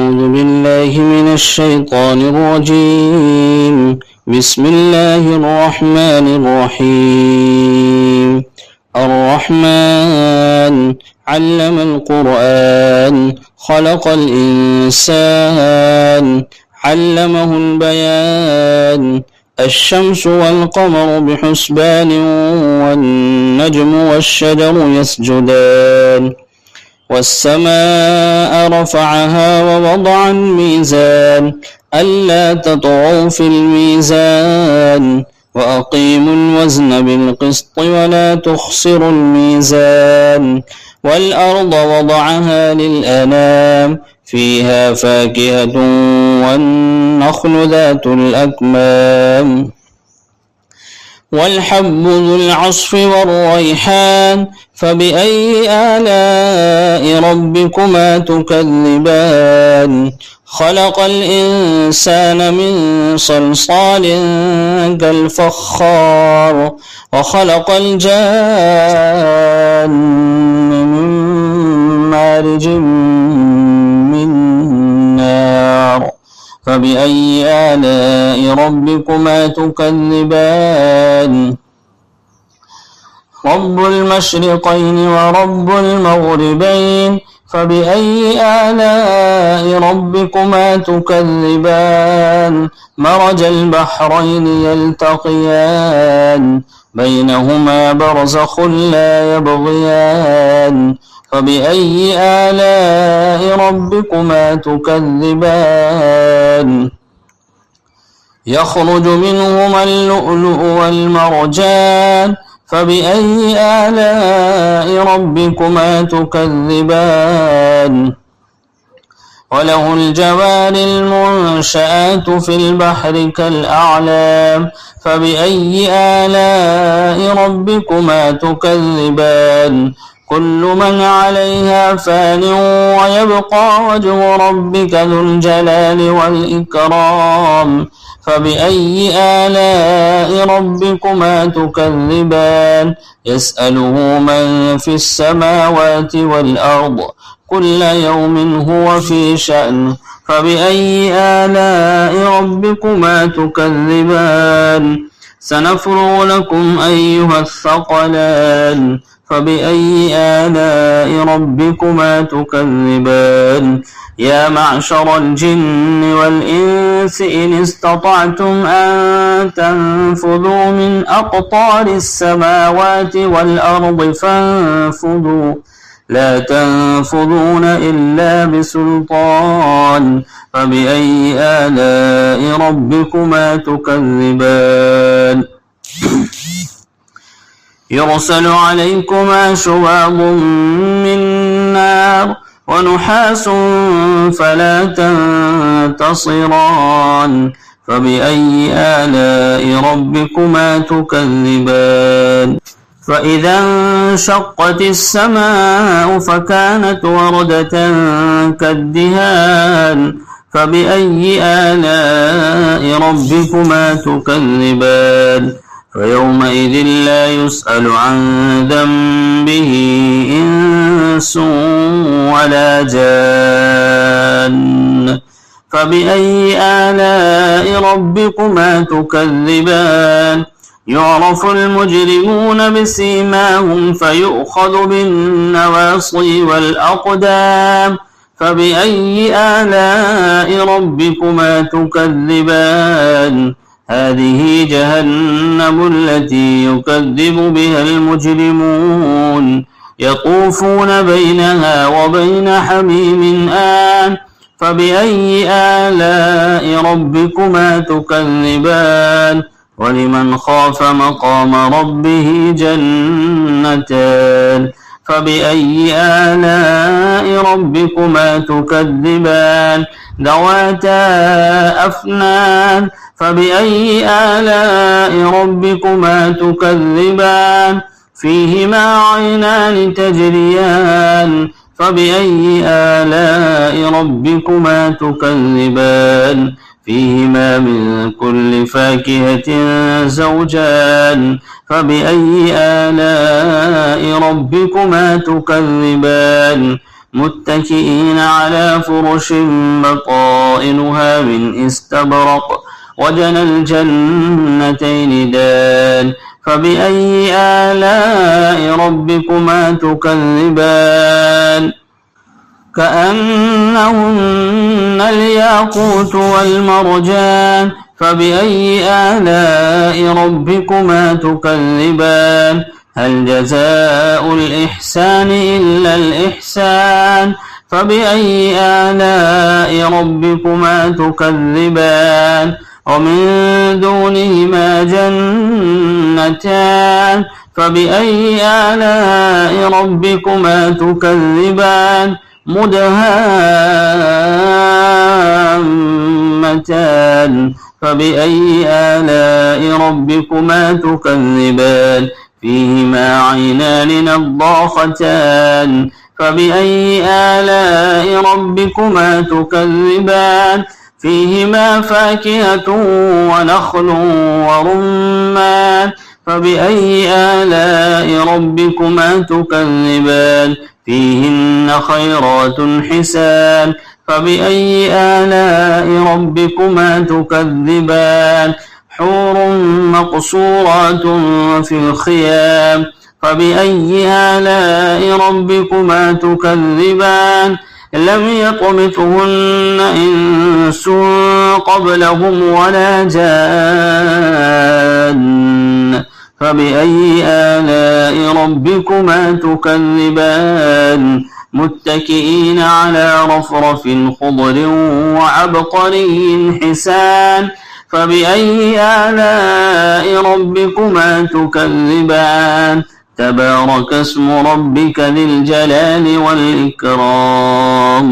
أعوذ بالله من الشيطان الرجيم. بسم الله الرحمن الرحيم. الرحمن علم القرآن خلق الإنسان علمه البيان. الشمس والقمر بحسبان والنجم والشجر يسجدان. والسماء رفعها ووضع الميزان ألا تطغوا في الميزان وأقيموا الوزن بالقسط ولا تخسروا الميزان. والأرض وضعها للأنام فيها فاكهة والنخل ذات الأكمام والحب ذو العصف والريحان. فبأي آلاء ربكما تكذبان. خلق الإنسان من صلصال كالفخار وخلق الجان من مارج من نار. فبأي آلاء ربكما تكذبان. رب المشرقين ورب المغربين. فبأي آلاء ربكما تكذبان. مرج البحرين يلتقيان بينهما برزخ لا يبغيان. فبأي آلاء ربكما تكذبان. يخرج منهما اللؤلؤ والمرجان. فبأي آلاء ربكما تكذبان. وله الجوار المنشآت في البحر كالأعلام. فبأي آلاء ربكما تكذبان. كل من عليها فان ويبقى وجه ربك ذو الجلال والإكرام. فبأي آلاء ربكما تكذبان. يسأله من في السماوات والأرض كل يوم هو في شأن. فبأي آلاء ربكما تكذبان. سنفرغ لكم أيها الثقلان. فبأي آلاء ربكما تكذبان. يا معشر الجن والإنس إن استطعتم أن تنفذوا من أقطار السماوات والأرض فانفذوا لا تنفذون إلا بسلطان. فبأي آلاء ربكما تكذبان. يرسل عليكما شواظ من نار ونحاس فلا تنتصران. فبأي آلاء ربكما تكذبان. فإذا انشقت السماء فكانت وردة كالدهان. فبأي آلاء ربكما تكذبان. فيومئذ لا يسأل عن ذنبه إنس ولا جان. فبأي آلاء ربكما تكذبان. يعرف المجرمون بسيماهم فيؤخذ بالنواصي والأقدام. فبأي آلاء ربكما تكذبان. هذه جهنم التي يكذب بها المجرمون. يطوفون بينها وبين حميم آن. فبأي آلاء ربكما تكذبان. ولمن خاف مقام ربه جنتان. فبأي آلاء ربكما تكذبان. ذواتا أفنان. فبأي آلاء ربكما تكذبان. فيهما عينان تجريان. فبأي آلاء ربكما تكذبان. فيهما من كل فاكهة زوجان. فبأي آلاء ربكما تكذبان. متكئين على فرش بطائنها من استبرق وجنى الجنتين دان فبأي آلاء ربكما تكذبان كأنهن الياقوت والمرجان فبأي آلاء ربكما تكذبان هل جزاء الإحسان إلا الإحسان فبأي آلاء ربكما تكذبان ومن دونهما جنتان فبأي آلاء ربكما تكذبان مدهامتان فبأي آلاء ربكما تكذبان فيهما عينان نضاختان فبأي آلاء ربكما تكذبان فيهما فاكهة ونخل ورمان فبأي آلاء ربكما تكذبان فيهن خيرات حسان فبأي آلاء ربكما تكذبان حور مقصورات في الخيام فبأي آلاء ربكما تكذبان لم يطمثهن إنس قبلهم ولا جان فبأي آلاء ربكما تكذبان متكئين على رفرف خضر وعبقري حسان فبأي آلاء ربكما تكذبان تبارك اسم ربك ذي الجلال والإكرام